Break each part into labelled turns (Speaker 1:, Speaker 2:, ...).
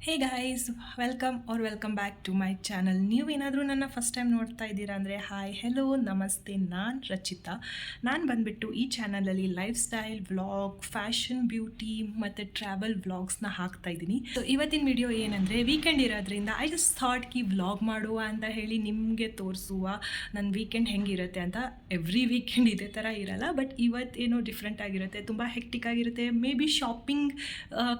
Speaker 1: Hey guys, welcome back to my channel. ನೀವೇನಾದರೂ ನನ್ನ first time ನೋಡ್ತಾ ಇದ್ದೀರಾ ಅಂದರೆ ಹಾಯ್ ಹೆಲೋ ನಮಸ್ತೆ, ನಾನು ರಚಿತಾ. ನಾನು ಬಂದುಬಿಟ್ಟು ಈ ಚಾನಲಲ್ಲಿ life style vlog, fashion, beauty ಮತ್ತು ಟ್ರಾವೆಲ್ ವ್ಲಾಗ್ಸ್ನ ಹಾಕ್ತಾಯಿದ್ದೀನಿ. ಸೊ ಇವತ್ತಿನ ವಿಡಿಯೋ ಏನಂದರೆ, ವೀಕೆಂಡ್ ಇರೋದ್ರಿಂದ ಐ ಜಸ್ಟ್ ಥಾಟ್ ವ್ಲಾಗ್ ಮಾಡುವ ಅಂತ ಹೇಳಿ ನಿಮಗೆ ತೋರಿಸುವ ನನ್ನ ವೀಕೆಂಡ್ ಹೆಂಗಿರುತ್ತೆ ಅಂತ. ಎವ್ರಿ ವೀಕೆಂಡ್ ಇದೇ ಥರ ಇರಲ್ಲ, ಬಟ್ ಇವತ್ತೇನೋ ಡಿಫ್ರೆಂಟ್ ಆಗಿರುತ್ತೆ, ತುಂಬ ಹೆಕ್ಟಿಕ್ ಆಗಿರುತ್ತೆ. ಮೇ ಬಿ ಶಾಪಿಂಗ್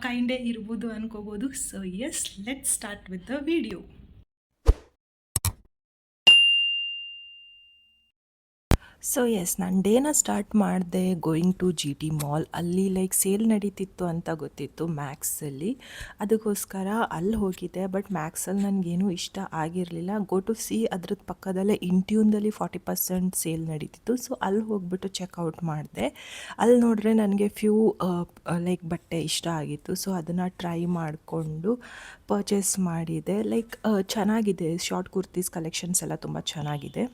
Speaker 1: ಕೈಂಡೇ ಇರ್ಬೋದು ಅನ್ಕೋಬೋದು. So yes, let's start with the video.
Speaker 2: So yes, ನಾನು ಡೇನ ಸ್ಟಾರ್ಟ್ ಮಾಡಿದೆ going to G T mall. ಅಲ್ಲಿ ಸೇಲ್ ನಡೀತಿತ್ತು ಅಂತ ಗೊತ್ತಿತ್ತು ಮ್ಯಾಕ್ಸಲ್ಲಿ, ಅದಕ್ಕೋಸ್ಕರ ಅಲ್ಲಿ ಹೋಗಿದ್ದೆ. ಬಟ್ ಮ್ಯಾಕ್ಸಲ್ಲಿ ನನಗೇನು ಇಷ್ಟ ಆಗಿರಲಿಲ್ಲ. ಗೋ ಟು ಸಿ ಅದ್ರದ್ದು ಪಕ್ಕದಲ್ಲೇ ಇಂಟ್ಯೂನ್ದಲ್ಲಿ 40% ಸೇಲ್ ನಡೀತಿತ್ತು. ಸೊ ಅಲ್ಲಿ ಹೋಗ್ಬಿಟ್ಟು ಚೆಕ್ಔಟ್ ಮಾಡಿದೆ. ಅಲ್ಲಿ ನೋಡಿದ್ರೆ ನನಗೆ ಫ್ಯೂ ಬಟ್ಟೆ ಇಷ್ಟ ಆಗಿತ್ತು. ಸೊ ಅದನ್ನು ಟ್ರೈ ಮಾಡಿಕೊಂಡು ಪರ್ಚೇಸ್ ಮಾಡಿದೆ. ಚೆನ್ನಾಗಿದೆ, ಶಾರ್ಟ್ ಕುರ್ತೀಸ್ ಕಲೆಕ್ಷನ್ಸ್ ಎಲ್ಲ ತುಂಬ ಚೆನ್ನಾಗಿದೆ.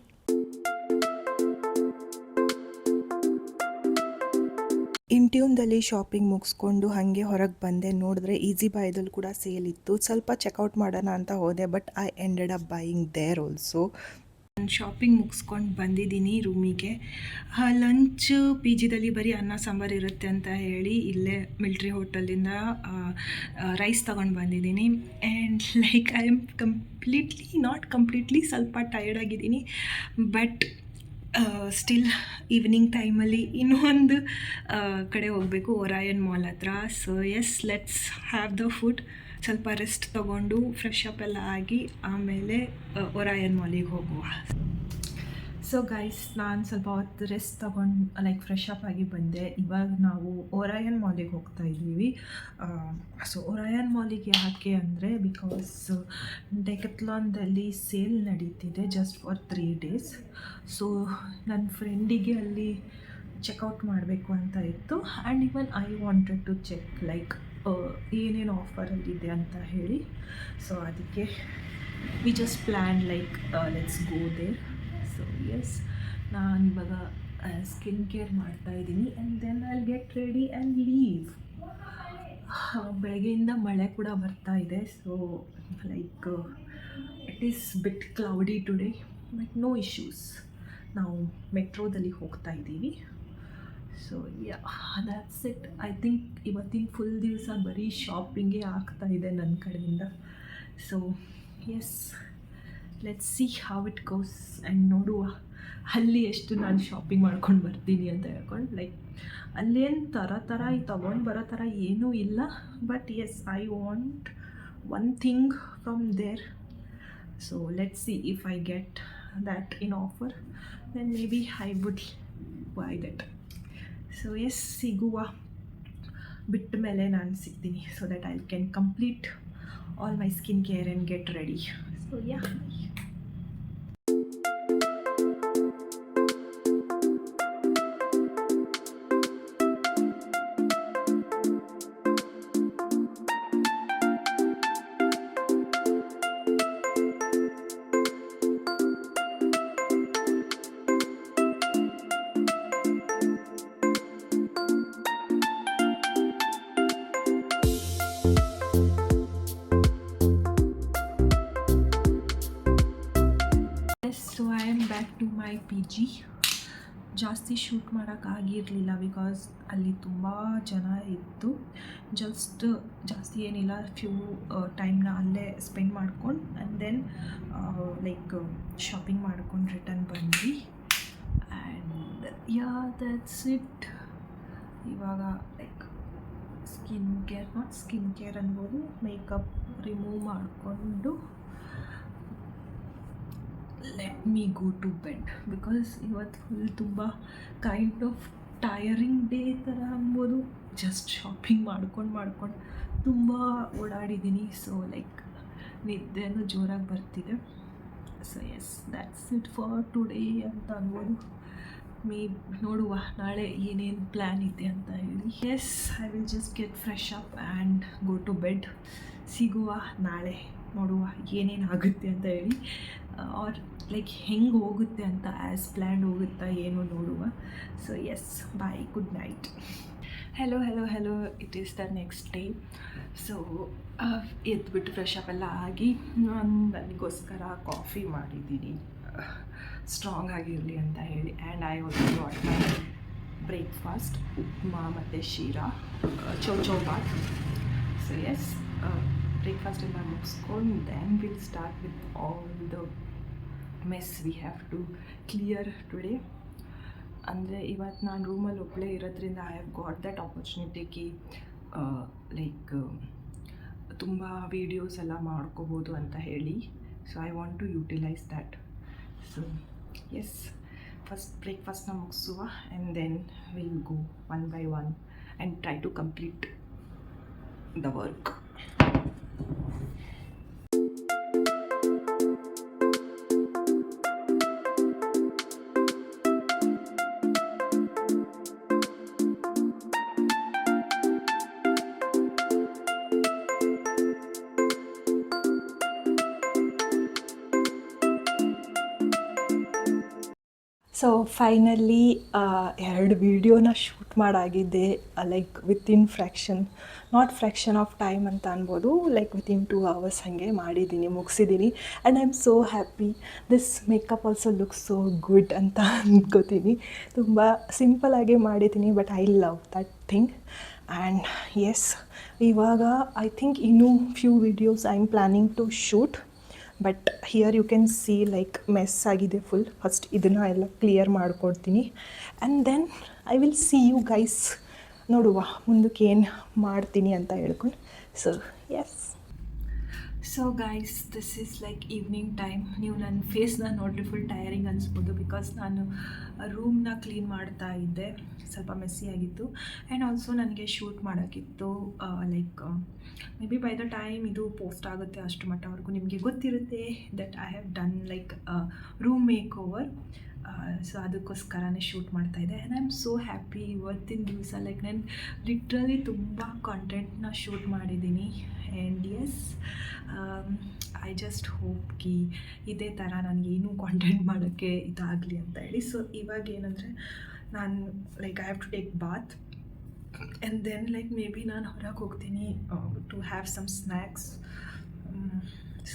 Speaker 2: ಇಂಟ್ಯೂನ್ದಲ್ಲಿ ಶಾಪಿಂಗ್ ಮುಗಿಸ್ಕೊಂಡು ಹಾಗೆ ಹೊರಗೆ ಬಂದೆ. ನೋಡಿದ್ರೆ ಈಸಿ ಬಾಯ್ದಲ್ಲಿ ಕೂಡ ಸೇಲ್ ಇತ್ತು. ಸ್ವಲ್ಪ ಚೆಕ್ಔಟ್ ಮಾಡೋಣ ಅಂತ ಹೋದೆ, but I ended up buying there also.
Speaker 1: ನಾನು ಶಾಪಿಂಗ್ ಮುಗಿಸ್ಕೊಂಡು ಬಂದಿದ್ದೀನಿ ರೂಮಿಗೆ. ಲಂಚ್ ಪಿ ಜಿದಲ್ಲಿ ಬರೀ ಅನ್ನ ಸಾಂಬಾರು ಇರುತ್ತೆ ಅಂತ ಹೇಳಿ ಇಲ್ಲೇ ಮಿಲ್ಟ್ರಿ ಹೋಟೆಲಿಂದ ರೈಸ್ ತೊಗೊಂಡು ಬಂದಿದ್ದೀನಿ. ಆ್ಯಂಡ್ ಐ ಆಮ್ ಕಂಪ್ಲೀಟ್ಲಿ ಸ್ವಲ್ಪ ಟಯರ್ಡ್ ಆಗಿದ್ದೀನಿ. ಬಟ್ ಸ್ಟಿಲ್ ಈವ್ನಿಂಗ್ ಟೈಮಲ್ಲಿ ಇನ್ನೊಂದು ಕಡೆ ಹೋಗಬೇಕು, ಒರಾಯನ್ ಮಾಲ್ ಹತ್ರ. So yes, let's have the food. ಸ್ವಲ್ಪ ರೆಸ್ಟ್ ತೊಗೊಂಡು ಫ್ರೆಶ್ ಅಪ್ ಎಲ್ಲ ಆಗಿ ಆಮೇಲೆ ಒರಾಯನ್ ಮಾಲಿಗೆ ಹೋಗುವ. ಸೊ ಗೈಸ್, ನಾನು ಸ್ವಲ್ಪ ಹೊತ್ತು ರೆಸ್ಟ್ ತೊಗೊಂಡು ಫ್ರೆಶ್ ಅಪ್ ಆಗಿ ಬಂದೆ. ಇವಾಗ ನಾವು ಒರಾಯನ್ ಮಾಲಿಗೆ ಹೋಗ್ತಾ ಇದ್ದೀವಿ. ಸೊ ಒರಾಯನ್ ಮಾಲಿಗೆ ಯಾಕೆ ಅಂದರೆ, ಬಿಕಾಸ್ ಡೆಕತ್ಲಾನ್ದಲ್ಲಿ ಸೇಲ್ ನಡೀತಿದೆ ಜಸ್ಟ್ ಫಾರ್ 3 days. ಸೊ ನನ್ನ ಫ್ರೆಂಡಿಗೆ ಅಲ್ಲಿ ಚೆಕ್ಔಟ್ ಮಾಡಬೇಕು ಅಂತ ಇತ್ತು. And even I wanted to check ಏನೇನು ಆಫರಲ್ಲಿದೆ ಅಂತ ಹೇಳಿ. ಸೊ ಅದಕ್ಕೆ we just plan let's go there. So yes, ನಾನು ಇವಾಗ ಸ್ಕಿನ್ ಕೇರ್ ಮಾಡ್ತಾಯಿದ್ದೀನಿ. And then I get ready and leave. ಬೆಳಗ್ಗೆಯಿಂದ ಮಳೆ ಕೂಡ ಬರ್ತಾ ಇದೆ. So it is bit cloudy today, but no issues. ನಾವು ಮೆಟ್ರೋದಲ್ಲಿ ಹೋಗ್ತಾ ಇದ್ದೀವಿ. So yeah, that's it. I think ಇವತ್ತಿನ ಫುಲ್ ದಿವಸ ಬರೀ ಶಾಪಿಂಗೇ ಆಗ್ತಾಯಿದೆ ನನ್ನ ಕಡೆಯಿಂದ. So yes, let's see how it goes. And ನೋಡುವ ಅಲ್ಲಿ ಎಷ್ಟು ನಾನು ಶಾಪಿಂಗ್ ಮಾಡ್ಕೊಂಡು ಬರ್ತೀನಿ ಅಂತ ಹೇಳ್ಕೊಂಡು. ಅಲ್ಲೇನು ಥರ ತೊಗೊಂಡು ಬರೋ ಥರ ಏನೂ ಇಲ್ಲ. But yes, I want one thing from there. So let's see if I get that in offer, then maybe I would buy that. So yes, ಸಿಗುವ ಬಿಟ್ಟ ಮೇಲೆ ನಾನು ಸಿಗ್ತೀನಿ. So that I can complete all my skincare and get ready. So yeah. So I am back to my P G. ಜಾಸ್ತಿ shoot ಮಾಡೋಕ್ಕಾಗಿರಲಿಲ್ಲ because ಅಲ್ಲಿ ತುಂಬ ಜನ ಇತ್ತು. ಜಾಸ್ತಿ ಏನಿಲ್ಲ, ಫ್ಯೂ ಟೈಮ್ನ ಅಲ್ಲೇ ಸ್ಪೆಂಡ್ ಮಾಡ್ಕೊಂಡು ಆ್ಯಂಡ್ ದೆನ್ ಶಾಪಿಂಗ್ ಮಾಡ್ಕೊಂಡು ರಿಟರ್ನ್ ಬಂದ್ವಿ. And yeah, that's it. ಇವಾಗ ಸ್ಕಿನ್ ಕೇರ್ ಅನ್ಬೋದು, ಮೇಕಪ್ ರಿಮೂವ್ ಮಾಡಿಕೊಂಡು let me go to bed. Because ಇವತ್ತು ಫುಲ್ ತುಂಬ ಕೈಂಡ್ ಆಫ್ ಟಯರಿಂಗ್ ಡೇ ಥರ ಅನ್ಬೋದು. ಜಸ್ಟ್ ಶಾಪಿಂಗ್ ಮಾಡ್ಕೊಂಡು ತುಂಬ ಓಡಾಡಿದ್ದೀನಿ. ಸೊ ನಿದ್ದೆನೂ ಜೋರಾಗಿ ಬರ್ತಿದೆ. So yes, that's it for today ಅಂತ ಅನ್ಬೋದು. ನೋಡುವ ನಾಳೆ ಏನೇನು ಪ್ಲ್ಯಾನ್ ಇದೆ ಅಂತ ಹೇಳಿ. Yes, I will just get fresh up and go to bed. ಸಿಗುವ ನಾಳೆ, ನೋಡುವ ಏನೇನು ಆಗುತ್ತೆ ಅಂತ ಹೇಳಿ. ಆರ್ ಹೆಂಗೆ ಹೋಗುತ್ತೆ ಅಂತ, ಆ್ಯಸ್ ಪ್ಲ್ಯಾನ್ ಹೋಗುತ್ತಾ ಏನೋ ನೋಡುವ. So yes, bye, good night. Hello it is the next day. So ಎದ್ಬಿಟ್ಟು ಫ್ರೆಶ್ ಅಪ್ ಎಲ್ಲ ಆಗಿ ನನಗೋಸ್ಕರ ಕಾಫಿ ಮಾಡಿದ್ದೀನಿ, ಸ್ಟ್ರಾಂಗ್ ಆಗಿರಲಿ ಅಂತ ಹೇಳಿ. And I also got my breakfast, upma ಮತ್ತು sheera, chow bath. So yes, breakfast ಎಲ್ಲ ಮುಗಿಸ್ಕೊಂಡು then will start with all the mess we have to clear today. ಅಂದರೆ ಇವತ್ತು ನಾನು ರೂಮಲ್ಲಿ ಒಬ್ಬಳೇ ಇರೋದ್ರಿಂದ I have got that opportunity like ತುಂಬ ವೀಡಿಯೋಸ್ ಎಲ್ಲ ಮಾಡ್ಕೋಬೋದು ಅಂತ ಹೇಳಿ. So I want to utilise that. So yes, first ಬ್ರೇಕ್ಫಾಸ್ಟ್ನ ಮುಗಿಸುವ and then will go one by one and try to complete the work.
Speaker 2: So finally 2 ವೀಡಿಯೋನ shoot ಮಾಡಾಗಿದೆ, like within fraction of time ಅಂತ ಅನ್ಬೋದು. ಲೈಕ್ ವಿತಿನ್ 2 hours ಹಾಗೆ ಮಾಡಿದ್ದೀನಿ, ಮುಗಿಸಿದ್ದೀನಿ. And I am so happy. This makeup also looks so good ಅಂತ ಅಂದ್ಕೋತೀನಿ. ತುಂಬ ಸಿಂಪಲಾಗಿ ಮಾಡಿದ್ದೀನಿ, but I love that thing. And S, ಇವಾಗ ಐ ಥಿಂಕ್ ಇನ್ನೂ few videos I am planning to shoot. But here you can see like mess ಆಗಿದೆ full. First ಇದನ್ನು ಎಲ್ಲ ಕ್ಲಿಯರ್ ಮಾಡ್ಕೊಡ್ತೀನಿ and then I will see you guys. ನೋಡುವ ಮುಂದಕ್ಕೆ ಏನು ಮಾಡ್ತೀನಿ ಅಂತ ಹೇಳ್ಕೊಂಡು. So yes.
Speaker 1: So guys, this is like evening time. ನೀವು ನನ್ನ ಫೇಸ್ನ ನೋಡಿರಿ, ಫುಲ್ ಟಯರಿಂಗ್ ಅನಿಸ್ಬೋದು. ಬಿಕಾಸ್ ನಾನು ರೂಮ್ನ ಕ್ಲೀನ್ ಮಾಡ್ತಾ ಇದ್ದೆ, ಸ್ವಲ್ಪ ಮೆಸ್ಸಿ ಆಗಿತ್ತು. ಆ್ಯಂಡ್ ಆಲ್ಸೋ ನನಗೆ ಶೂಟ್ ಮಾಡೋಕ್ಕಿತ್ತು. Like maybe by the time ಇದು ಪೋಸ್ಟ್ ಆಗುತ್ತೆ ಅಷ್ಟು ಮಟ್ಟವರೆಗೂ ನಿಮಗೆ ಗೊತ್ತಿರುತ್ತೆ that I have done like room make over. So ಅದಕ್ಕೋಸ್ಕರನೇ ಶೂಟ್ ಮಾಡ್ತಾಯಿದ್ದೆ. And I am so happy. ಇವತ್ತಿನ ದಿವಸ ಲೈಕ್ ನಾನು ಲಿಟ್ರಲಿ ತುಂಬ ಕಾಂಟೆಂಟ್ನ ಶೂಟ್ ಮಾಡಿದ್ದೀನಿ. And yes, I just hope ಕಿ ಇದೇ ಥರ ನನಗೇನು ಕಾಂಟೆಂಟ್ ಮಾಡೋಕ್ಕೆ ಇದಾಗಲಿ ಅಂತ ಹೇಳಿ. ಸೊ ಇವಾಗ ಏನಂದರೆ ನಾನು like I have to take bath and then like maybe ನಾನು ಹೊರಗೆ ಹೋಗ್ತೀನಿ to have some snacks.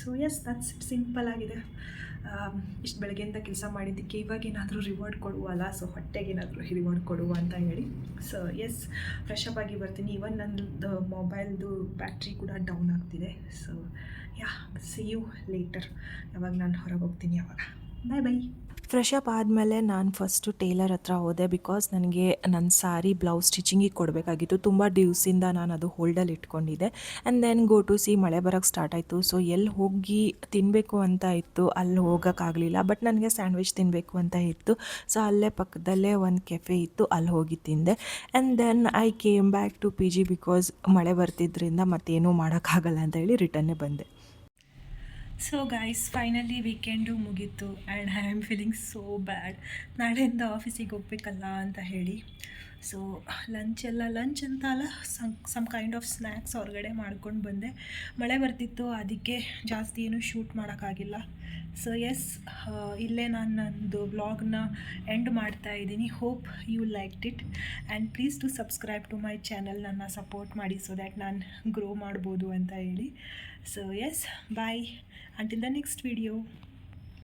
Speaker 1: So yes, that's it. Simple ಆಗಿದೆ. ಇಷ್ಟು ಬೆಳಗ್ಗೆಯಿಂದ ಕೆಲಸ ಮಾಡಿದ್ದಕ್ಕೆ ಇವಾಗ ಏನಾದರೂ ರಿವಾರ್ಡ್ ಕೊಡುವಲ್ಲ, ಸೊ ಹೊಟ್ಟೆಗೆ ಏನಾದರೂ ರಿವಾರ್ಡ್ ಕೊಡುವ ಅಂತ ಹೇಳಿ. ಸೊ ಎಸ್, ಫ್ರೆಶ್ ಅಪ್ ಆಗಿ ಬರ್ತೀನಿ. ಇವನ್ ನನ್ನದು ಮೊಬೈಲ್ದು ಬ್ಯಾಟ್ರಿ ಕೂಡ ಡೌನ್ ಆಗ್ತಿದೆ. So yeah, see you later. ಯಾವಾಗ ನಾನು ಹೊರಗೆ ಹೋಗ್ತೀನಿ ಅವಾಗ. ಬೈ.
Speaker 2: ಫ್ರೆಶ್ ಅಪ್ ಆದಮೇಲೆ ನಾನು ಫಸ್ಟು ಟೇಲರ್ ಹತ್ರ ಹೋದೆ. ಬಿಕಾಸ್ ನನಗೆ ನನ್ನ ಸಾರಿ ಬ್ಲೌಸ್ ಸ್ಟಿಚಿಂಗಿಗೆ ಕೊಡಬೇಕಾಗಿತ್ತು. ತುಂಬ ದಿವಸದಿಂದ ನಾನು ಅದು ಹೋಲ್ಡಲ್ಲಿ ಇಟ್ಕೊಂಡಿದ್ದೆ. And then go to see ಮಳೆ ಬರೋಕ್ಕೆ ಸ್ಟಾರ್ಟ್ ಆಯಿತು. ಸೊ ಎಲ್ಲಿ ಹೋಗಿ ತಿನ್ನಬೇಕು ಅಂತ ಇತ್ತು, ಅಲ್ಲಿ ಹೋಗೋಕ್ಕಾಗಲಿಲ್ಲ. ಬಟ್ ನನಗೆ ಸ್ಯಾಂಡ್ವಿಚ್ ತಿನ್ನಬೇಕು ಅಂತ ಇತ್ತು. ಸೊ ಅಲ್ಲೇ ಪಕ್ಕದಲ್ಲೇ ಒಂದು ಕೆಫೆ ಇತ್ತು, ಅಲ್ಲಿ ಹೋಗಿ ತಿಂದೆ. And then I came back to P G. Because ಮಳೆ ಬರ್ತಿದ್ದರಿಂದ ಮತ್ತೇನೂ ಮಾಡೋಕ್ಕಾಗಲ್ಲ ಅಂತ ಹೇಳಿ ರಿಟರ್ನೇ ಬಂದೆ.
Speaker 1: ಸೊ ಗೈಸ್, ಫೈನಲಿ ವೀಕೆಂಡು ಮುಗೀತು and I am feeling so bad. ನಾಳೆಯಿಂದ ಆಫೀಸಿಗೆ ಹೋಗ್ಬೇಕಲ್ಲ ಅಂತ ಹೇಳಿ. ಸೊ ಲಂಚ್ ಅಂತ ಅಲ್ಲ, ಸಮ್ ಕೈಂಡ್ ಆಫ್ ಸ್ನ್ಯಾಕ್ಸ್ ಹೊರಗಡೆ ಮಾಡ್ಕೊಂಡು ಬಂದೆ. ಮಳೆ ಬರ್ತಿತ್ತು, ಅದಕ್ಕೆ ಜಾಸ್ತಿ ಏನು ಶೂಟ್ ಮಾಡೋಕ್ಕಾಗಿಲ್ಲ. ಸೊ ಎಸ್, ಇಲ್ಲೇ ನಾನು ನಂದು ವ್ಲಾಗ್ನ ಎಂಡ್ ಮಾಡ್ತಾ ಇದ್ದೀನಿ. Hope you liked it and please to subscribe to my channel. ನನ್ನ ಸಪೋರ್ಟ್ ಮಾಡಿ ಸೊ ದ್ಯಾಟ್ ನಾನು ಗ್ರೋ ಮಾಡ್ಬೋದು ಅಂತ ಹೇಳಿ. So yes, bye until the next video.